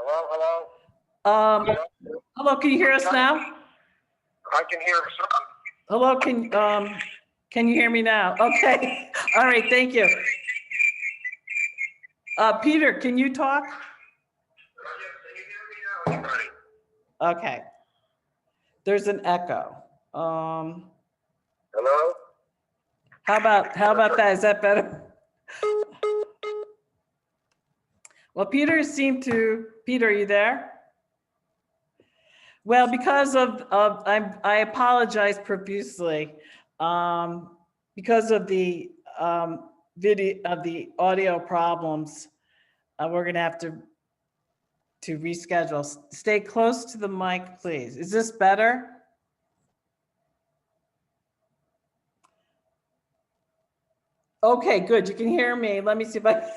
Hello, hello. Um, hello, can you hear us now? I can hear something. Hello, can you hear me now? Okay, all right, thank you. Peter, can you talk? Yes, can you hear me now, everybody? Okay. There's an echo. Hello? How about that? Is that better? Well, Peter, are you there? Well, because I apologize profusely. Because of the audio problems, we're gonna have to reschedule. Stay close to the mic, please. Is this better? Okay, good. You can hear me. Let me see if I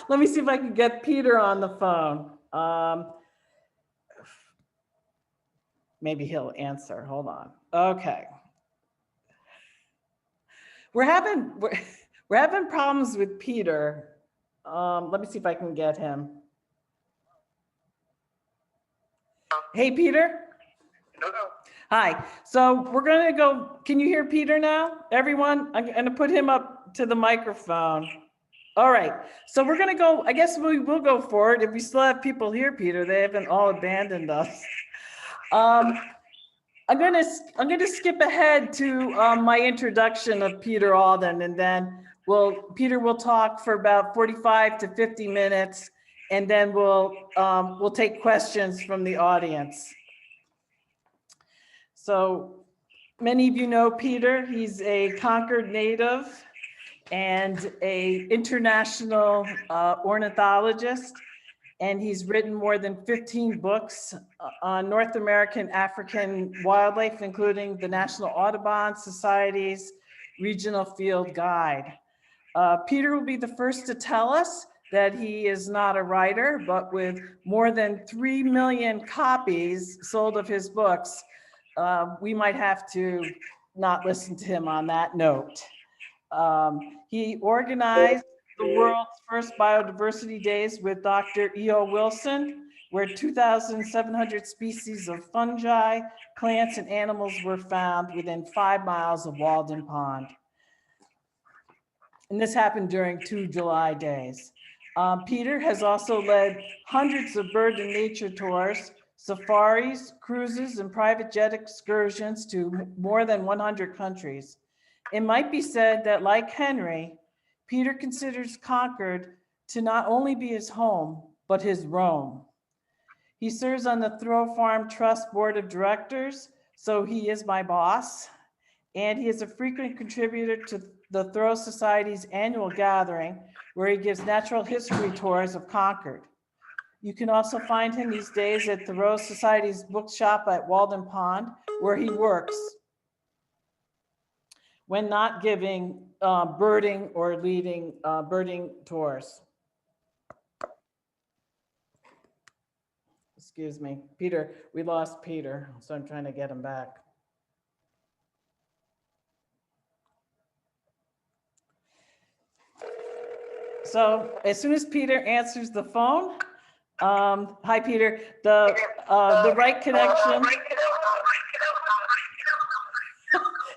let me see if I can get Peter on the phone. Maybe he'll answer. Hold on. Okay. We're having problems with Peter. Let me see if I can get him. Hey, Peter. Hello. Hi. So we're going to go. Can you hear Peter now? Everyone, I'm going to put him up to the microphone. All right. So we're going to go. I guess we will go forward. If we still have people here, Peter, they haven't all abandoned us. I'm gonna skip ahead to my introduction of Peter Alden, and then Peter will talk for about 45 to 50 minutes, and then we'll take questions from the audience. So many of you know Peter. He's a Concord native and a international ornithologist. And he's written more than 15 books on North American African wildlife, including the National Audubon Society's Regional Field Guide. Peter will be the first to tell us that he is not a writer, but with more than 3 million copies sold of his books, we might have to not listen to him on that note. He organized the world's first biodiversity days with Dr. E.O. Wilson, where 2,700 species of fungi, plants, and animals were found within 5 miles of Walden Pond. And this happened during 2 July days. Peter has also led hundreds of bird and nature tours, safaris, cruises, and private jet excursions to more than 100 countries. It might be said that, like Henry, Peter considers Concord to not only be his home, but his Rome. He serves on the Thoreau Farm Trust Board of Directors, so he is my boss. And he is a frequent contributor to the Thoreau Society's annual gathering, where he gives natural history tours of Concord. You can also find him these days at Thoreau Society's bookshop at Walden Pond, where he works when not giving birding or leading birding tours. Excuse me, Peter, we lost Peter, so I'm trying to get him back. So as soon as Peter answers the phone, hi Peter, the right connection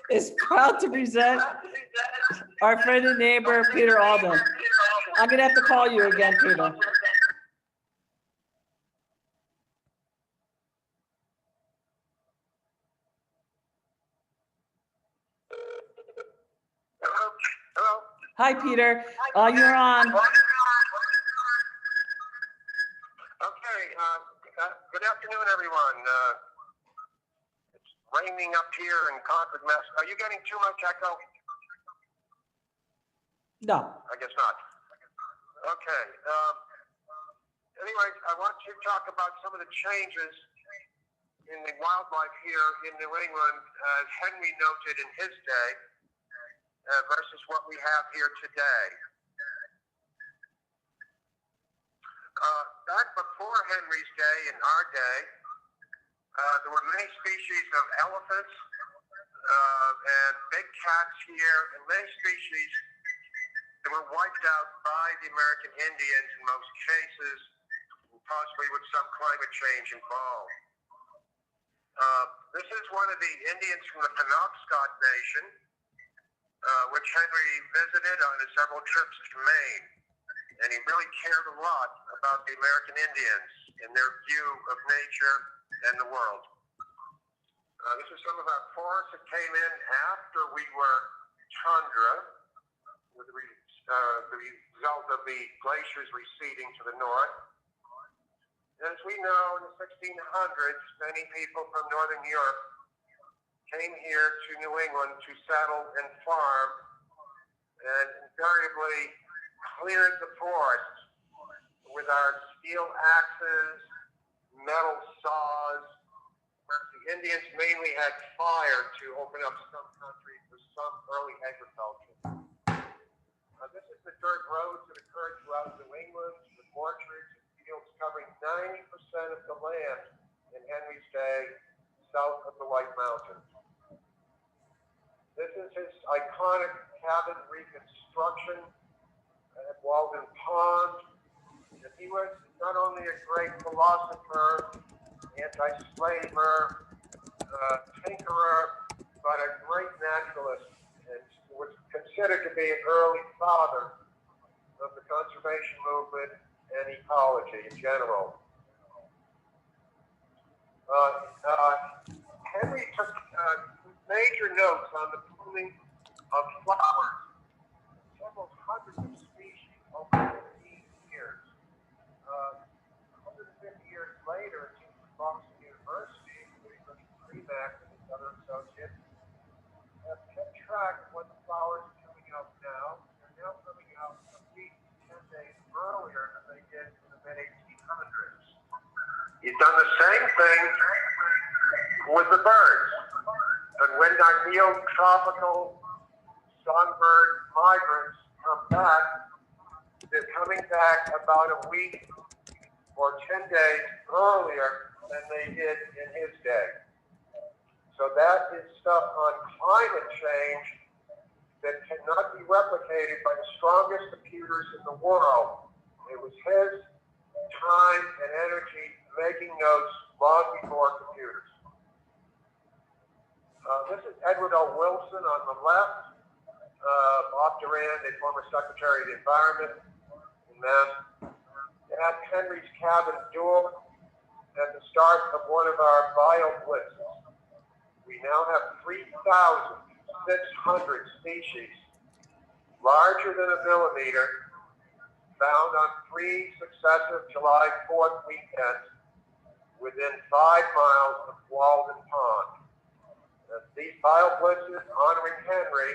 is proud to present our friend and neighbor, Peter Alden. I'm gonna have to call you again, Peter. Hello. Hi, Peter. You're on. Okay. Good afternoon, everyone. It's raining up here in Concord, Mass. Are you getting too much echo? No. I guess not. Okay. Anyways, I want to talk about some of the changes in the wildlife here in New England, as Henry noted in his day, versus what we have here today. Back before Henry's day, in our day, there were many species of elephants and big cats here, and many species that were wiped out by the American Indians in most cases, possibly with some climate change involved. This is one of the Indians from the Penobscot Nation, which Henry visited on his several trips to Maine. And he really cared a lot about the American Indians and their view of nature and the world. This is some of our forests that came in after we were tundra, with the result of the glaciers receding to the north. As we know, in the 1600s, many people from Northern Europe came here to New England to settle and farm, and invariably cleared the forest with our steel axes, metal saws. The Indians mainly had fire to open up some countries for some early agriculture. This is the dirt roads that occurred throughout New England, with orchards and fields covering 90% of the land in Henry's day, south of the White Mountains. This is his iconic cabin reconstruction at Walden Pond. And he was not only a great philosopher, anti-slaver, tinkerer, but a great naturalist, and was considered to be an early father of the conservation movement and ecology in general. Henry took major notes on the blooming of flowers, several hundreds of species over 15 years. 150 years later, at Boston University, Premack and his other associates have kept track of what the flowers are coming out now. They're now coming out a week, 10 days earlier than they did in the mid-1800s. He's done the same thing with the birds. And when our neotropical songbird migrants come back, they're coming back about a week or 10 days earlier than they did in his day. So that is stuff on climate change that cannot be replicated by the strongest computers in the world. It was his time and energy making notes long before computers. This is Edward L. Wilson on the left. Bob Durand, a former Secretary of the Environment in Mass. At Henry's cabin door at the start of one of our bio-blitzes. We now have 3,600 species, larger than a millimeter, found on 3 successive July 4th weekends within 5 miles of Walden Pond. These bio-blitzes honoring Henry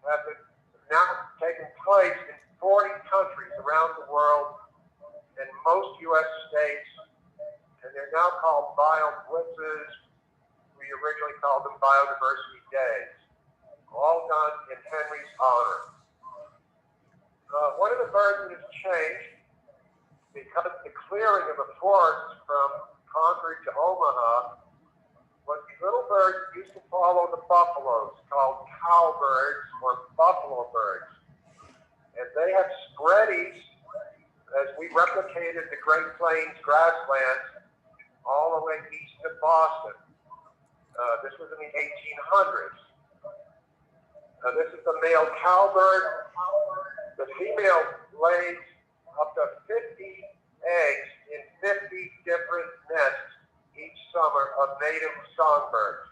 have been now taken place in 40 countries around the world and most U.S. states, and they're now called bio-blitzes. We originally called them biodiversity days, all done in Henry's honor. One of the birds that has changed, because the clearing of the forests from Concord to Omaha was the little birds that used to follow the buffaloes, called cowbirds or buffalo birds. And they have spread east as we replicated the Great Plains grasslands all the way east to Boston. This was in the 1800s. This is the male cowbird. The female lays up to 50 eggs in 50 different nests each summer of native songbirds.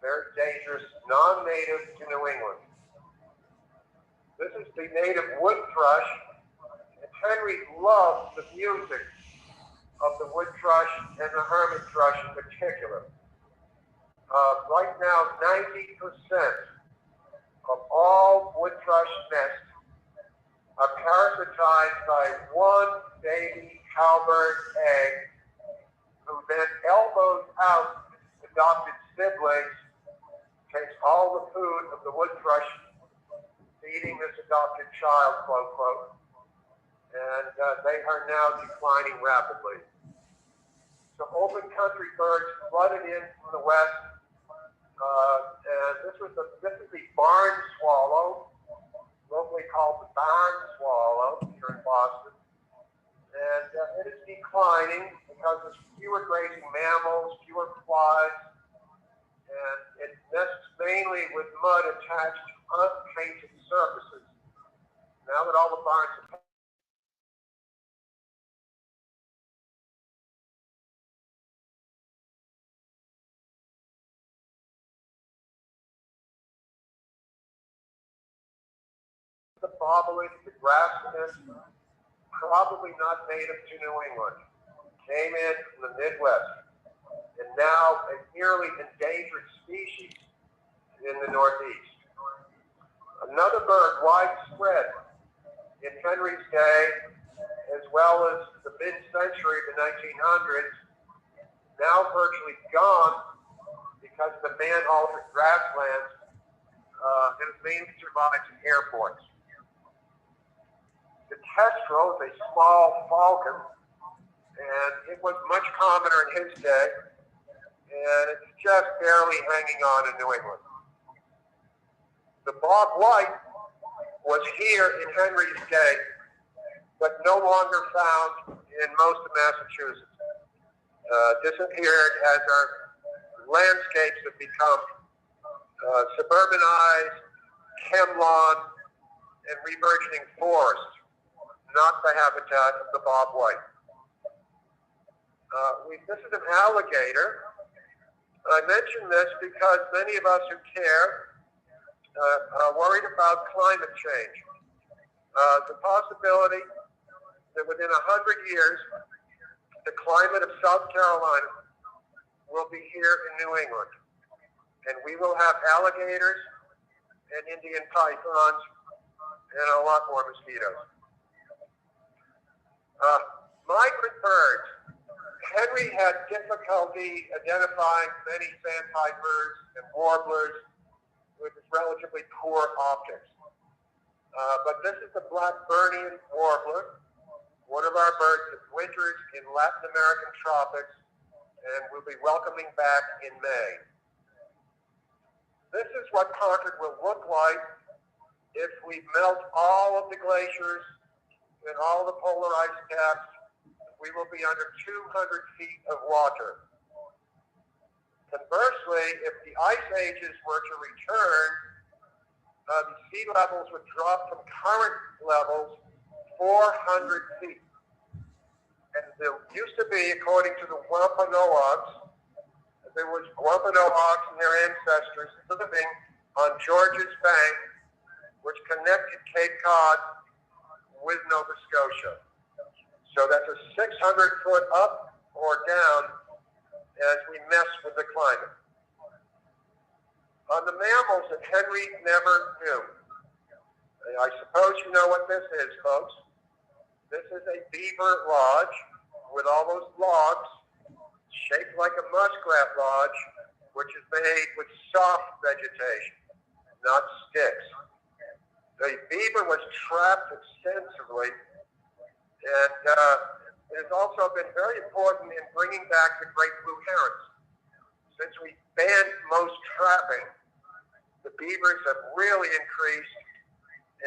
Very dangerous, non-native to New England. This is the native wood thrush, and Henry loved the music of the wood thrush and the hermit thrush in particular. Right now, 90% of all wood thrush nests are parasitized by one baby cowbird egg, who then elbows out its adopted siblings, takes all the food of the wood thrush, feeding this adopted child, quote, quote, and they are now declining rapidly. So open country birds flooded in from the west, and this is the barn swallow, locally called the barn swallow here in Boston. And it is declining because there's fewer grazing mammals, fewer flies, and it nests mainly with mud attached to unpainted surfaces. Now that all the barns are the bobolink, the grassman, probably not native to New England, came in from the Midwest, and now a nearly endangered species in the Northeast. Another bird widespread in Henry's day, as well as the mid-century, the 1900s, now virtually gone because of the man-altered grasslands, and it mainly survives in airports. The kestrel is a small falcon, and it was much commoner in his day, and it's just barely hanging on in New England. The bob white was here in Henry's day, but no longer found in most of Massachusetts. Disappeared as our landscapes have become suburbanized, chemlawn, and reburgeoning forest, not the habitat of the bob white. This is an alligator. I mention this because many of us who care are worried about climate change. The possibility that within 100 years, the climate of South Carolina will be here in New England, and we will have alligators and Indian pythons and a lot more mosquitoes. Migrant birds. Henry had difficulty identifying many sandpipers and warblers with his relatively poor optics. But this is the Blackburnian warbler, one of our birds that winters in Latin American tropics and will be welcoming back in May. This is what Concord will look like if we melt all of the glaciers and all the polar ice caps. We will be under 200 feet of water. Conversely, if the ice ages were to return, the sea levels would drop from current levels 400 feet. And there used to be, according to the Wampanoags, there was Wampanoags and their ancestors living on George's Bank, which connected Cape Cod with Nova Scotia. So that's a 600-foot up or down as we mess with the climate. On the mammals that Henry never knew, I suppose you know what this is, folks. This is a beaver lodge with all those logs shaped like a muskrat lodge, which is made with soft vegetation, not sticks. The beaver was trapped extensively, and it has also been very important in bringing back the great blue herons. Since we banned most trapping, the beavers have really increased,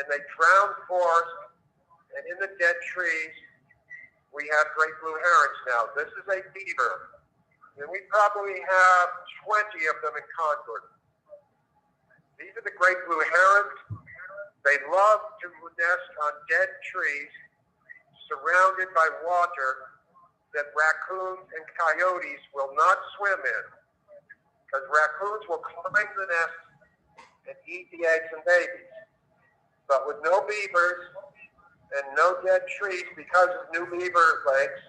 and they drown forest, and in the dead trees, we have great blue herons now. This is a beaver, and we probably have 20 of them in Concord. These are the great blue herons. They love to nest on dead trees surrounded by water that raccoons and coyotes will not swim in, because raccoons will climb the nest and eat the eggs and babies. But with no beavers and no dead trees because of new beaver lakes,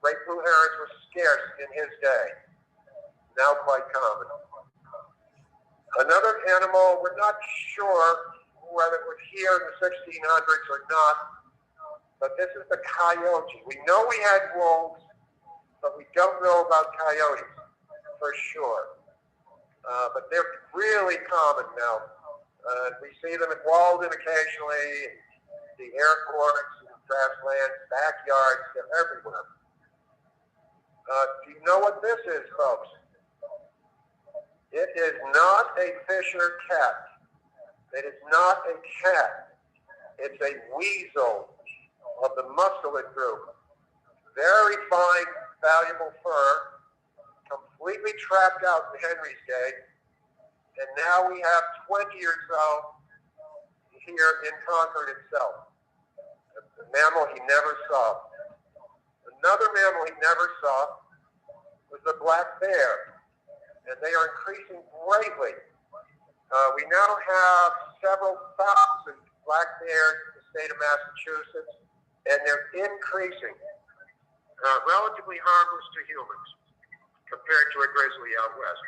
great blue herons were scarce in his day, now quite common. Another animal, we're not sure whether it was here in the 1600s or not, but this is the coyote. We know we had wolves, but we don't know about coyotes for sure. But they're really common now. We see them at Walden occasionally, the airports, grasslands, backyards, they're everywhere. Do you know what this is, folks? It is not a Fisher cat. It is not a cat. It's a weasel of the mustelid group. very fine, valuable fur, completely trapped out in Henry's day, and now we have 20 or so here in Concord itself. A mammal he never saw. Another mammal he never saw was the black bear, and they are increasing greatly. We now have several thousand black bears in the state of Massachusetts, and they're increasing. Relatively harmless to humans compared to a grizzly out west.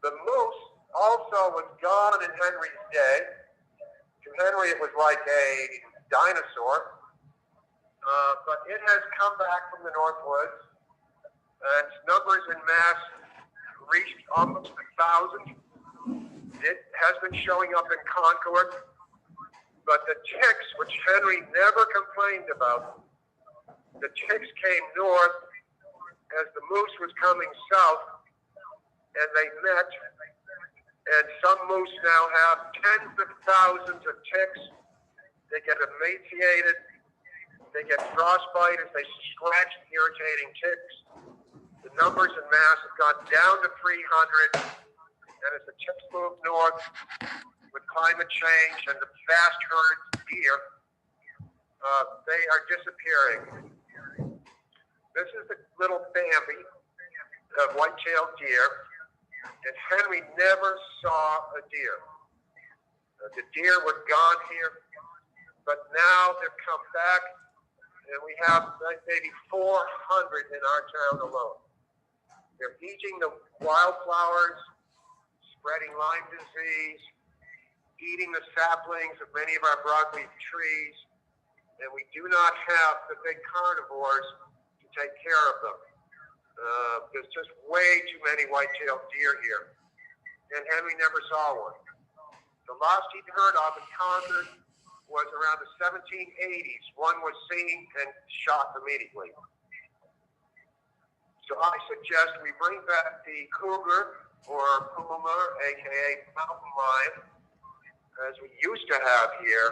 The moose also was gone in Henry's day. To Henry, it was like a dinosaur, but it has come back from the North Woods, and its numbers in mass reached almost 1,000. It has been showing up in Concord, but the ticks, which Henry never complained about, the ticks came north as the moose was coming south, and they met, and some moose now have tens of thousands of ticks. They get emaciated, they get frostbite as they scratch irritating ticks. The numbers in mass have gone down to 300, and as the ticks move north with climate change and the vast herds of deer, they are disappearing. This is the little Bambi of white-tailed deer, and Henry never saw a deer. The deer were gone here, but now they've come back, and we have maybe 400 in our town alone. They're eating the wildflowers, spreading Lyme disease, eating the saplings of many of our broadleaf trees, and we do not have the big carnivores to take care of them. There's just way too many white-tailed deer here, and Henry never saw one. The last he'd heard of in Concord was around the 1780s. One was seen and shot immediately. So I suggest we bring back the cougar or puma, aka mountain lion, as we used to have here,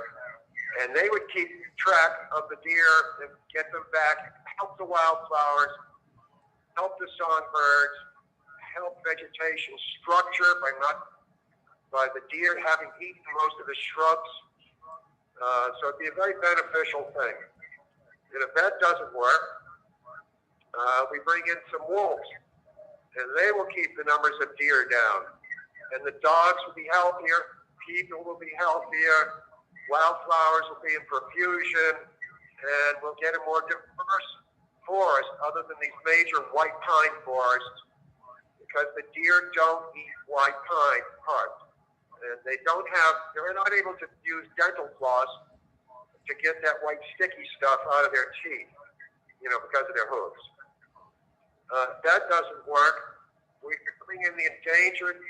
and they would keep track of the deer and get them back, help the wildflowers, help the songbirds, help vegetation structure by the deer having eaten most of the shrubs. So it'd be a very beneficial thing. And if that doesn't work, we bring in some wolves, and they will keep the numbers of deer down. And the dogs will be healthier, people will be healthier, wildflowers will be in profusion, and we'll get a more diverse forest other than these major white pine forests, because the deer don't eat white pine parts. And they're not able to use dental floss to get that white sticky stuff out of their teeth, because of their hooves. That doesn't work. We could bring in the endangered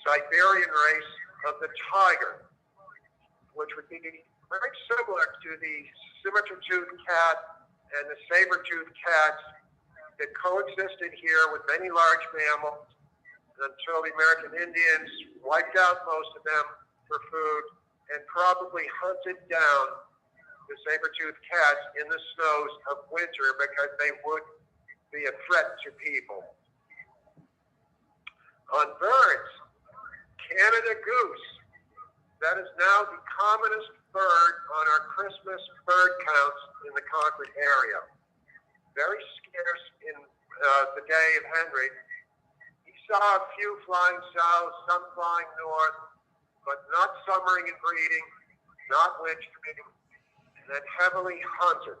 Siberian race of the tiger, which would be very similar to the symmetra-toothed cat and the saber-toothed cats that coexisted here with many large mammals until the American Indians wiped out most of them for food and probably hunted down the saber-toothed cats in the snows of winter because they would be a threat to people. On birds, Canada goose, that is now the commonest bird on our Christmas bird counts in the Concord area. Very scarce in the day of Henry. He saw a few flying south, some flying north, but not summering and breeding, not wintering, and heavily hunted.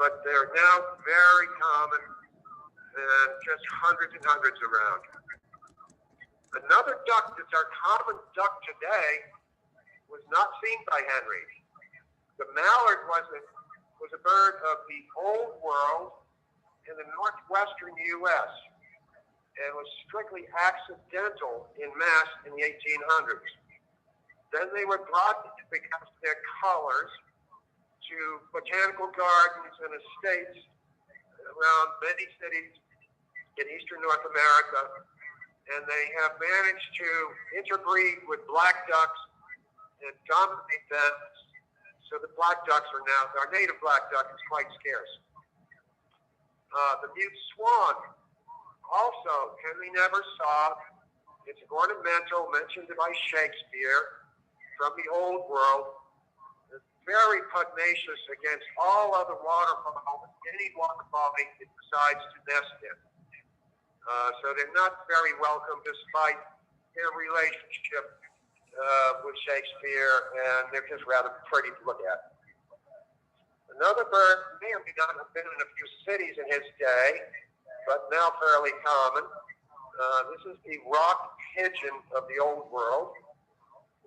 But they're now very common and just hundreds and hundreds around. Another duck that's our common duck today was not seen by Henry. The mallard was a bird of the Old World in the northwestern U.S. and was strictly accidental in mass in the 1800s. Then they were brought because of their colors to botanical gardens and estates around many cities in eastern North America, and they have managed to interbreed with black ducks and dominate them. So the black ducks are now, our native black duck is quite scarce. The mute swan, also, Henry never saw. It's ornamental, mentioned by Shakespeare from the Old World. It's very pugnacious against all other waterfowl, any water body it decides to nest in. So they're not very welcome despite their relationship with Shakespeare, and they're just rather pretty to look at. Another bird may or may not have been in a few cities in his day, but now fairly common. This is the rock pigeon of the Old World.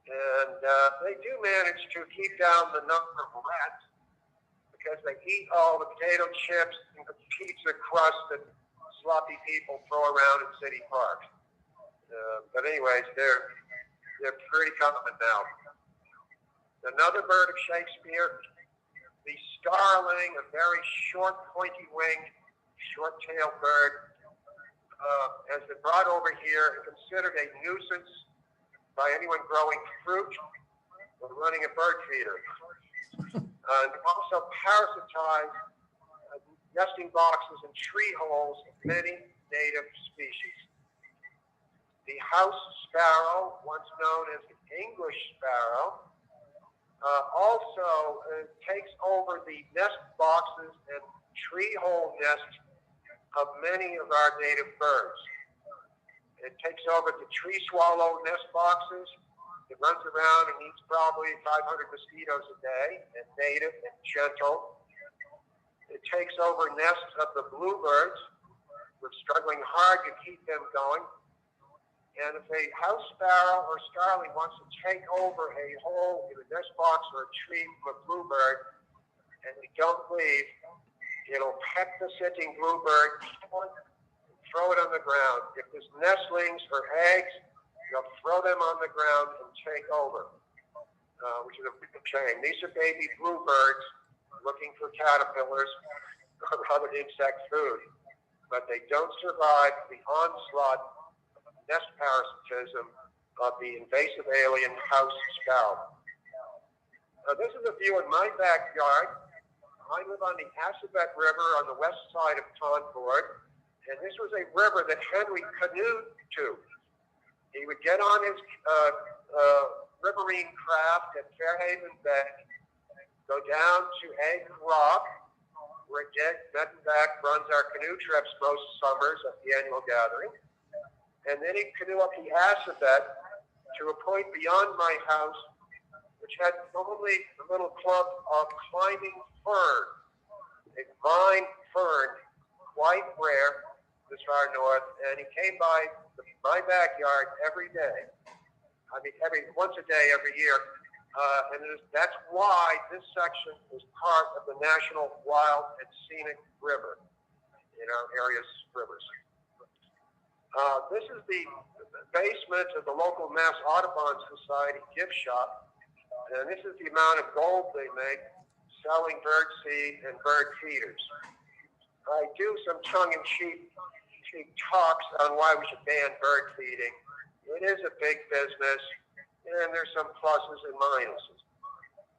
And they do manage to keep down the number of rats because they eat all the potato chips and the pizza crust that sloppy people throw around in city parks. But anyways, they're pretty common now. Another bird of Shakespeare, the starling, a very short, pointy-winged, short-tailed bird, has been brought over here and considered a nuisance by anyone growing fruit or running a bird feeder. And also parasitize nesting boxes and tree holes of many native species. The house sparrow, once known as the English sparrow, also takes over the nest boxes and tree hole nests of many of our native birds. It takes over the tree swallow nest boxes. It runs around and eats probably 500 mosquitoes a day, and native and gentle. It takes over nests of the bluebirds. We're struggling hard to keep them going. And if a house sparrow or starling wants to take over a hole in a nest box or a tree from a bluebird, and they don't leave, it'll peck the sitting bluebird, throw it on the ground. If there's nestlings or eggs, they'll throw them on the ground and take over, which is a big shame. These are baby bluebirds looking for caterpillars or other insect food, but they don't survive the onslaught of nest parasitism of the invasive alien house sparrow. This is a view in my backyard. I live on the Assabet River on the west side of Concord. And this was a river that Henry canoed to. He would get on his riverine craft at Fairhaven Bay, go down to Egg Rock, where Dick Mettenbeck runs our canoe trips most summers at the annual gathering. And then he'd canoe up the Assabet to a point beyond my house, which had only a little clump of climbing fern, a vine fern, quite rare this far north, and he came by my backyard every day. I mean, once a day, every year. And that's why this section is part of the National Wild and Scenic River in our area's rivers. This is the basement of the local Mass Audubon Society gift shop, and this is the amount of gold they make selling bird seed and bird feeders. I do some tongue-in-cheek talks on why we should ban bird feeding. It is a big business, and there's some pluses and minuses.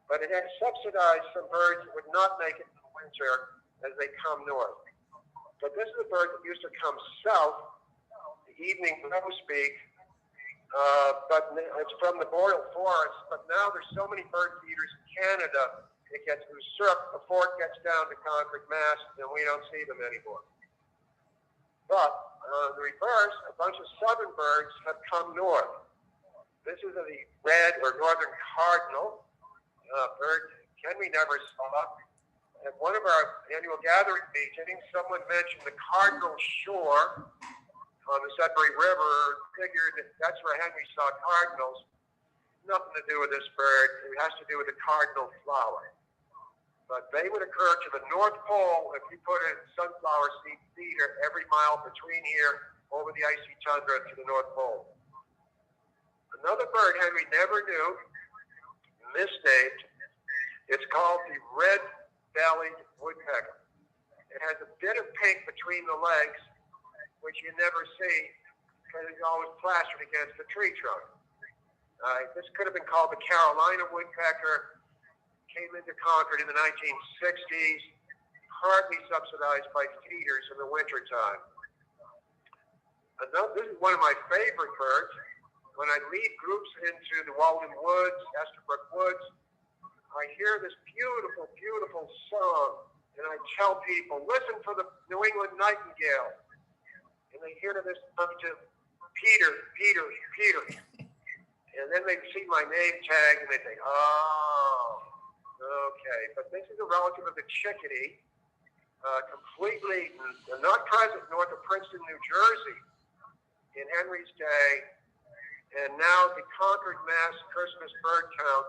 But it has subsidized some birds that would not make it in the winter as they come north. But this is a bird that used to come south, the evening grosbeak, but it's from the boreal forest. But now there's so many bird feeders in Canada, it gets usurped before it gets down to Concord, Mass, and we don't see them anymore. But on the reverse, a bunch of southern birds have come north. This is the red or northern cardinal bird Henry never saw. At one of our annual gathering meetings, someone mentioned the cardinal shore on the Sudbury River, figured that that's where Henry saw cardinals. Nothing to do with this bird. It has to do with the cardinal flower. But they would occur to the North Pole if you put a sunflower seed feeder every mile between here over the icy tundra to the North Pole. Another bird Henry never knew, misnamed, it's called the red-bellied woodpecker. It has a bit of pink between the legs, which you never see because it's always plastered against the tree trunk. This could have been called the Carolina woodpecker, came into Concord in the 1960s, partly subsidized by feeders in the wintertime. This is one of my favorite birds. When I lead groups into the Walden Woods, Estabrook Woods, I hear this beautiful, beautiful song, and I tell people, listen for the New England nightingale. And they hear this bunch of Peter, Peter, Peter. And then they see my name tag, and they think, oh, okay. But this is a relative of the chickadee, completely not present north of Princeton, New Jersey in Henry's day. And now the Concord, Mass. Christmas bird count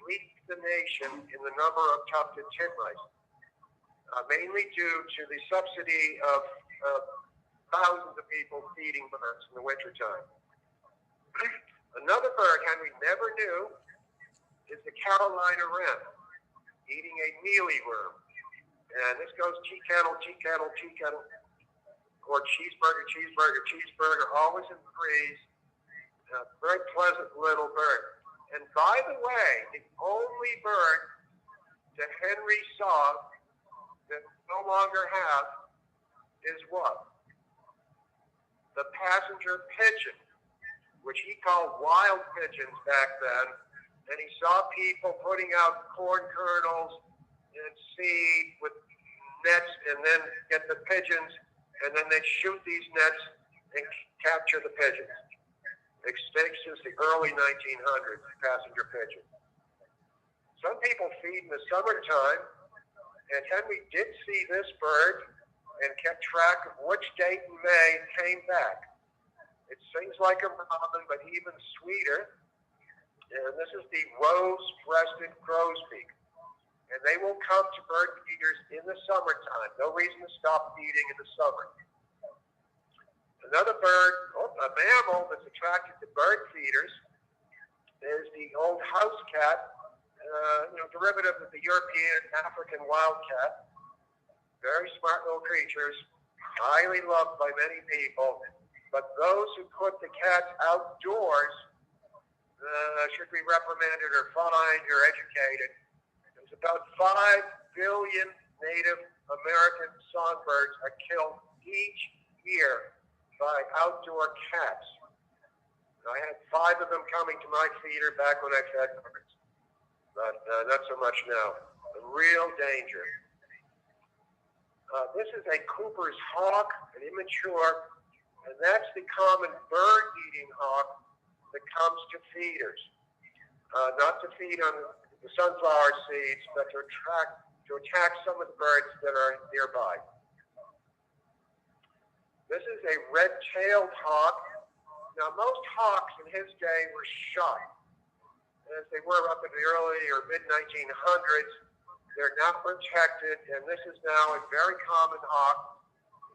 leads the nation in the number of tufted titmice, mainly due to the subsidy of thousands of people feeding birds in the wintertime. Another bird Henry never knew is the Carolina wren, eating a mealyworm. And this goes tea kettle, tea kettle, tea kettle, or cheeseburger, cheeseburger, cheeseburger, always in threes. Very pleasant little bird. And by the way, the only bird that Henry saw that we no longer have is what? The passenger pigeon, which he called wild pigeons back then. And he saw people putting out corn kernels and seed with nets and then get the pigeons, and then they shoot these nets and capture the pigeons. Extinct since the early 1900s, passenger pigeon. Some people feed in the summertime, and Henry did see this bird and kept track of which date in May it came back. It sings like a robin, but even sweeter. And this is the rose-breasted grosbeak. And they will come to bird feeders in the summertime. No reason to stop feeding in the summer. Another bird, a mammal that's attracted to bird feeders is the old house cat, derivative of the European African wildcat. Very smart little creatures, highly loved by many people. But those who put the cats outdoors should be reprimanded or fined or educated. There's about 5 billion Native American songbirds are killed each year by outdoor cats. I had 5 of them coming to my feeder back when I fed birds, but not so much now. A real danger. This is a Cooper's hawk, an immature, and that's the common bird-eating hawk that comes to feeders. Not to feed on the sunflower seeds, but to attack some of the birds that are nearby. This is a red-tailed hawk. Now, most hawks in his day were shot, as they were up in the early or mid-1900s. They're not protected, and this is now a very common hawk.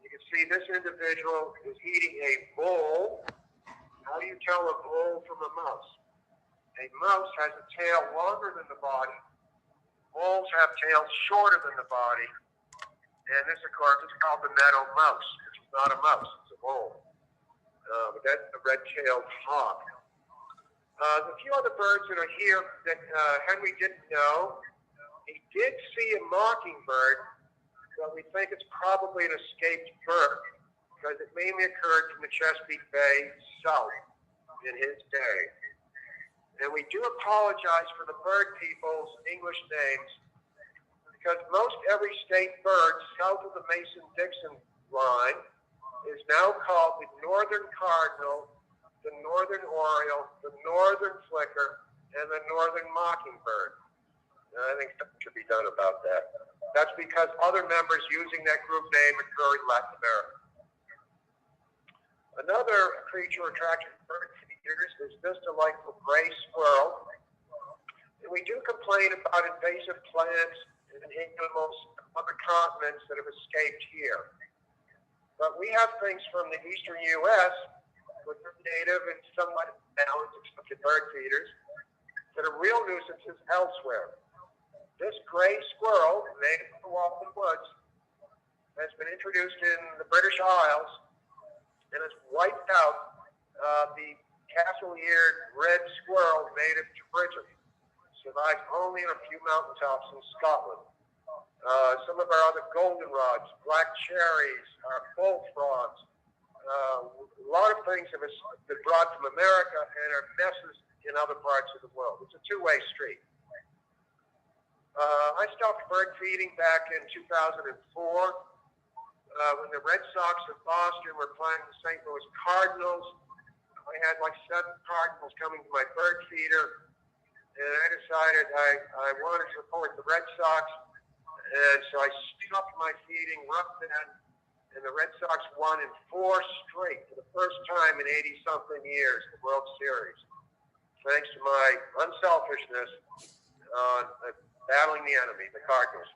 You can see this individual is eating a vole. How do you tell a vole from a mouse? A mouse has a tail longer than the body. Voles have tails shorter than the body. And this, of course, is called the meadow mouse. It's not a mouse, it's a vole. But that's the red-tailed hawk. A few other birds that are here that Henry didn't know. He did see a mockingbird, but we think it's probably an escaped bird because it mainly occurred from the Chesapeake Bay south in his day. And we do apologize for the bird people's English names because most every state bird south of the Mason-Dixon line is now called the northern cardinal, the northern oriole, the northern flicker, and the northern mockingbird. And I think something should be done about that. That's because other members using that group name occur in Latin America. Another creature attracted to bird feeders is this delightful gray squirrel. And we do complain about invasive plants and animals from other continents that have escaped here. But we have things from the eastern U.S., which are native and somewhat balanced accepted bird feeders, that are real nuisances elsewhere. This gray squirrel, native to the Walden Woods, has been introduced in the British Isles and has wiped out the castle-eared red squirrel native to Britain. survives only in a few mountaintops in Scotland. Some of our other goldenrods, black cherries, bullfrogs, a lot of things have been brought from America and are messes in other parts of the world. It's a two-way street. I stopped bird feeding back in 2004 when the Red Sox of Boston were playing the St. Louis Cardinals. I had like 7 cardinals coming to my bird feeder, and I decided I wanted to support the Red Sox, and so I stopped my feeding right then, and the Red Sox won in 4 straight for the first time in 80-something years, the World Series, thanks to my unselfishness on battling the enemy, the Cardinals.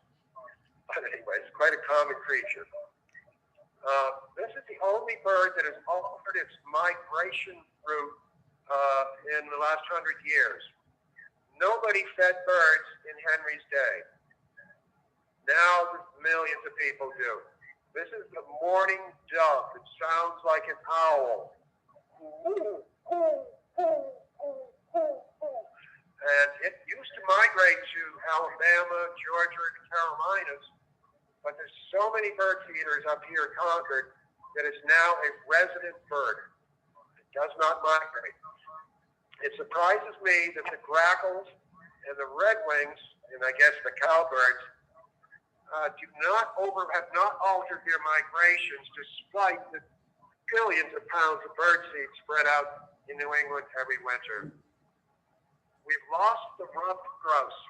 But anyway, it's quite a common creature. This is the only bird that has altered its migration route in the last 100 years. Nobody fed birds in Henry's day. Now millions of people do. This is the mourning dove. It sounds like an owl. And it used to migrate to Alabama, Georgia, and the Carolinas, but there's so many bird feeders up here in Concord that it's now a resident bird. It does not migrate. It surprises me that the grackles and the redwings, and I guess the cowbirds, have not altered their migrations despite the billions of pounds of birdseed spread out in New England every winter. We've lost the rumped grouse.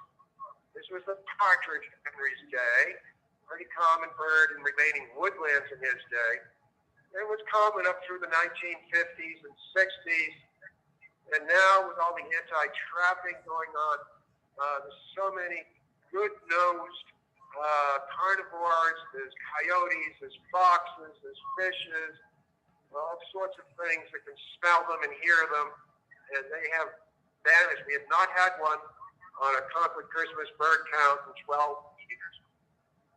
This was the partridge in Henry's day, pretty common bird in remaining woodlands in his day. It was common up through the 1950s and 60s, and now with all the anti-trapping going on, there's so many good-nosed carnivores, there's coyotes, there's foxes, there's fishes, all sorts of things that can smell them and hear them, and they have vanished. We have not had one on a Concord Christmas bird count in 12 years.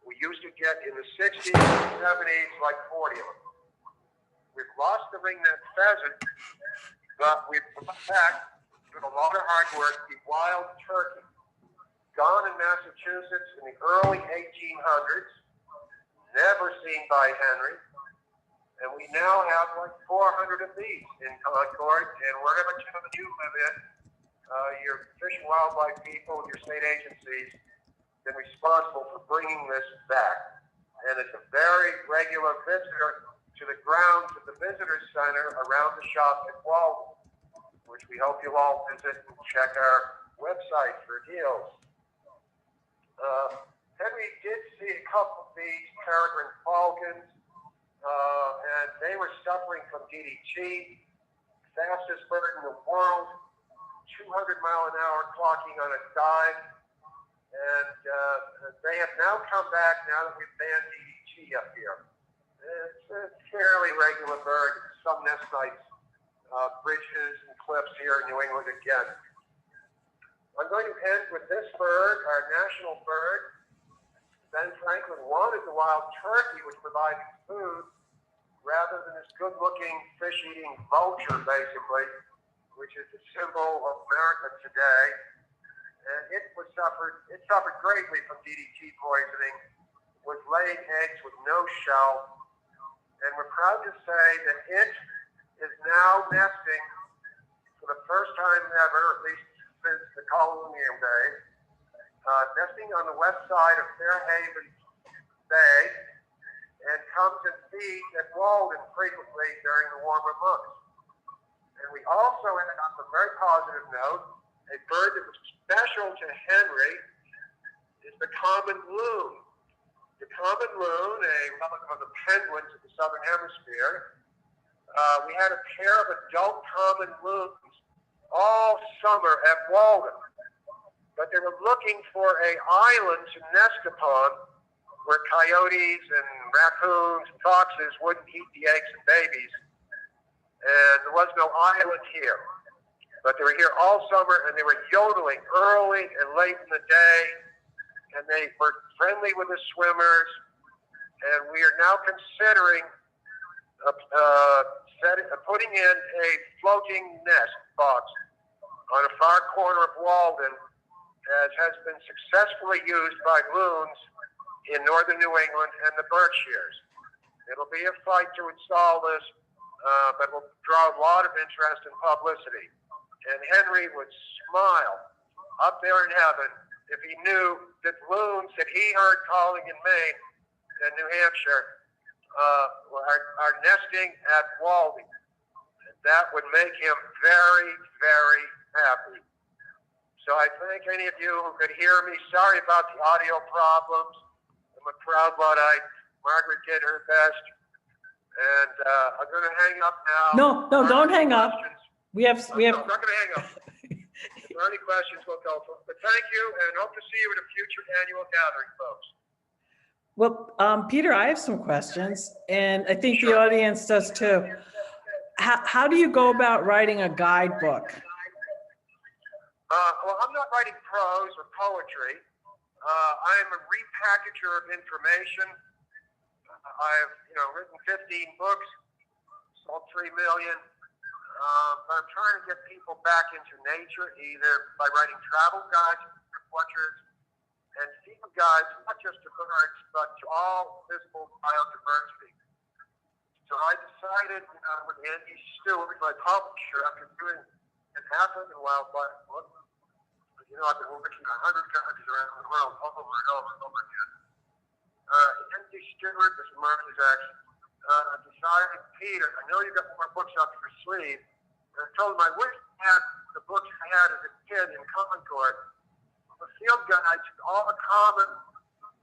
We used to get in the 60s and 70s like 40 of them. We've lost the ringneck pheasant, but we've brought back, with a lot of hard work, the wild turkey. Gone in Massachusetts in the early 1800s, never seen by Henry, and we now have like 400 of these in Concord, and wherever you live in, your Fish and Wildlife people, your state agencies, been responsible for bringing this back. And it's a very regular visitor to the grounds of the visitor center around the shop at Walden, which we hope you'll all visit and check our website for deals. Henry did see a couple of these peregrine falcons, and they were suffering from DDT, fastest bird in the world, 200-mile-an-hour clocking on a dive, and they have now come back now that we've banned DDT up here. It's a fairly regular bird. Some nest sites, bridges and cliffs here in New England again. I'm going to end with this bird, our national bird. Ben Franklin wanted the wild turkey, which provides food, rather than this good-looking, fish-eating vulture, basically, which is the symbol of America today. And it suffered greatly from DDT poisoning, was laying eggs with no shell. And we're proud to say that it is now nesting for the first time ever, at least since the colonial days, nesting on the west side of Fairhaven Bay, and comes and feeds at Walden frequently during the warmer months. And we also ended on a very positive note, a bird that was special to Henry is the common loon. The common loon, a relative of the penguins of the southern hemisphere, we had a pair of adult common loons all summer at Walden, but they were looking for an island to nest upon where coyotes and raccoons and foxes wouldn't eat the eggs and babies, and there was no island here. But they were here all summer, and they were yodeling early and late in the day, and they were friendly with the swimmers, and we are now considering putting in a floating nest box on a far corner of Walden as has been successfully used by loons in northern New England and the Berkshires. It'll be a fight to install this, but will draw a lot of interest and publicity. And Henry would smile up there in heaven if he knew that loons that he heard calling in Maine and New Hampshire are nesting at Walden. That would make him very, very happy. So I thank any of you who could hear me. Sorry about the audio problems. I'm a proud Luddite. Margaret did her best. And I'm going to hang up now. No, don't hang up. We have. No, I'm not going to hang up. If there are any questions, we'll go for them. But thank you, and hope to see you at a future annual gathering, folks. Well, Peter, I have some questions, and I think the audience does too. How do you go about writing a guidebook? Well, I'm not writing prose or poetry. I am a repackager of information. I've, written 15 books, sold 3 million. But I'm trying to get people back into nature, either by writing travel guides for watchers and field guides, not just to birds, but to all visible biodiversity. So I decided with Andy Stewart, my publisher, after doing an African wildlife book, I've been working in 100 countries around the world over and over and over again. Andy Stewart, this Margaret Carroll, decided, Peter, I know you got more books up your sleeve. And I told him I wish I had the books I had as a kid in Concord, the field guides to all the common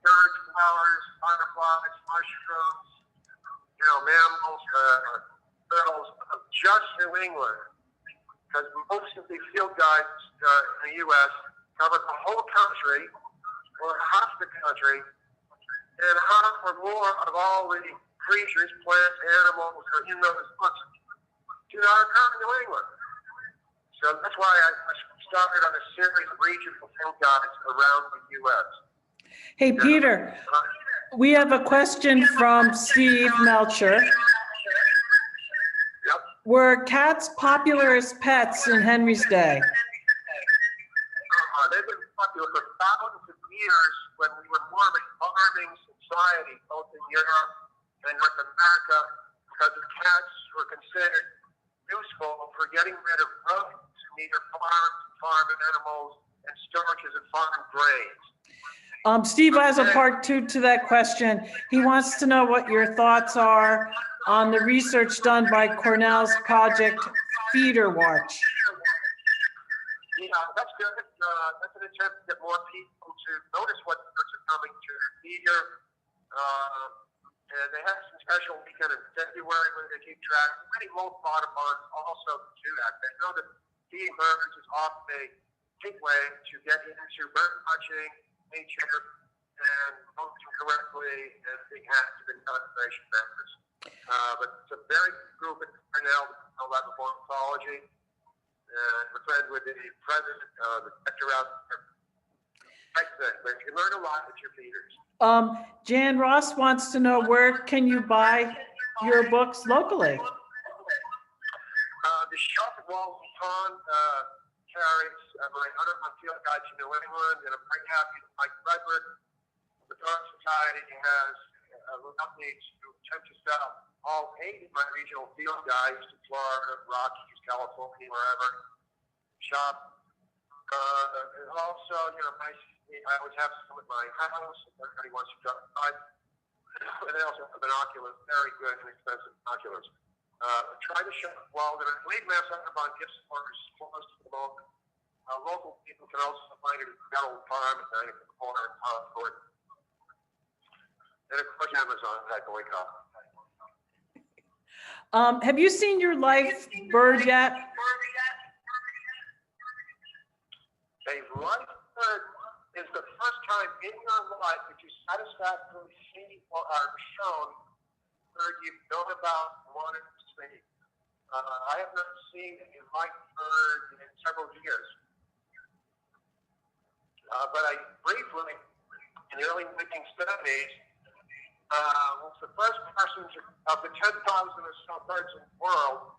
birds, flowers, butterflies, mushrooms, mammals, turtles of just New England. Because most of the field guides in the U.S. cover the whole country or half the country, and half or more of all the creatures, plants, animals are in those books do not occur in New England. So that's why I started on a series of regional field guides around the U.S. Hey, Peter, we have a question from Steve Melcher. Yep. Were cats popular as pets in Henry's day? They've been popular for thousands of years when we were more of a farming society, both in Europe and North America, because the cats were considered useful for getting rid of rodents, neither farm animals, and storages of farm grains. Steve has a part 2 to that question. He wants to know what your thoughts are on the research done by Cornell's project Feeder Watch. Yeah, that's good. That's an attempt to get more people to notice what birds are coming to their feeder. And they have some special weekend in February where they keep track. Many low-bottom barns also do that. They know that feeding birds is often a gateway to get into bird watching, nature, and functioning correctly and being active in conservation methods. But it's a very good group at Cornell, the lab of ornithology. And we're friends with the president, the director out there. Nice thing, but you learn a lot at your feeders. Jan Ross wants to know, where can you buy your books locally? The shop at Walden Pond carries my underground field guide to New England, and I'm very happy that Mike Frederick, the Dark Society, has allowed me to attempt to sell all 8 of my regional field guides to Florida, Rockies, California, wherever. Shop. And also, I always have some at my house if everybody wants to drop by. And they also have binoculars, very good and expensive binoculars. Try to shop Walden. I believe Mass Audubon gift stores close to the moment. Local people can also find it at Carroll Farm at 9 at the corner in Concord. And of course, Amazon, I can wake up. Have you seen your life bird yet? A life bird is the first time in your life that you satisfactorily see or are shown bird you've known about, wanted to see. I have not seen a life bird in several years. But I briefly, in the early 1970s, was the first person of the 10,000 or so birds in the world.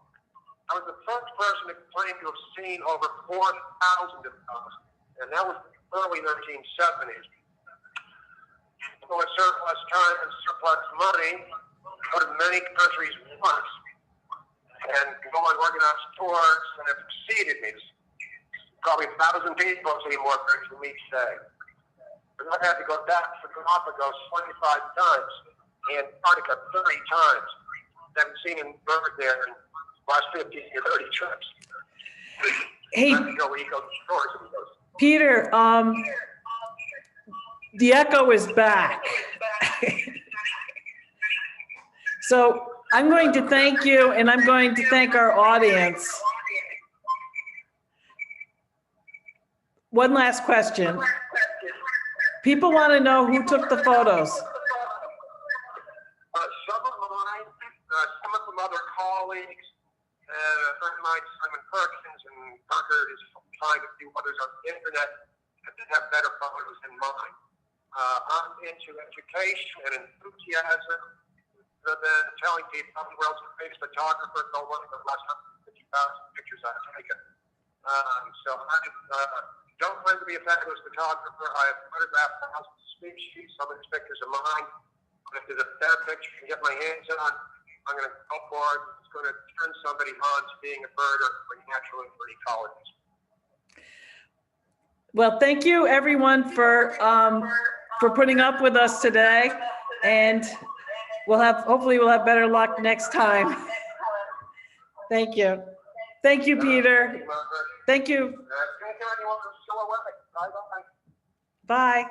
I was the first person to claim to have seen over 4,000 of those. And that was early 1970s. With surplus time and surplus money, go to many countries once and go on organized tours, and it exceeded me. Probably 1,000 people see more birds than each day. But I had to go back to Galapagos 25 times, and Antarctica 30 times. I haven't seen a bird there in the last 15 or 30 trips. Hey, tourism. Peter, the echo is back. So I'm going to thank you, and I'm going to thank our audience. One last question. People want to know who took the photos. Some of mine, some of them other colleagues, a friend of mine, Simon Perkins, in Concord, is trying a few others on the internet that have better photos than mine. I'm into education and enthusiasm. I've been telling people I'm the world's greatest photographer. Go look at the last 150,000 pictures I've taken. So I don't plan to be a fabulous photographer. I have photographed thousands of species. Some of these pictures are mine. If there's a bad picture I can get my hands on, I'm going to go for it. It's going to turn somebody on to being a birder or natural and for ecologist. Well, thank you everyone for putting up with us today, and hopefully we'll have better luck next time. Thank you. Thank you, Peter. Thank you. Bye. Bye.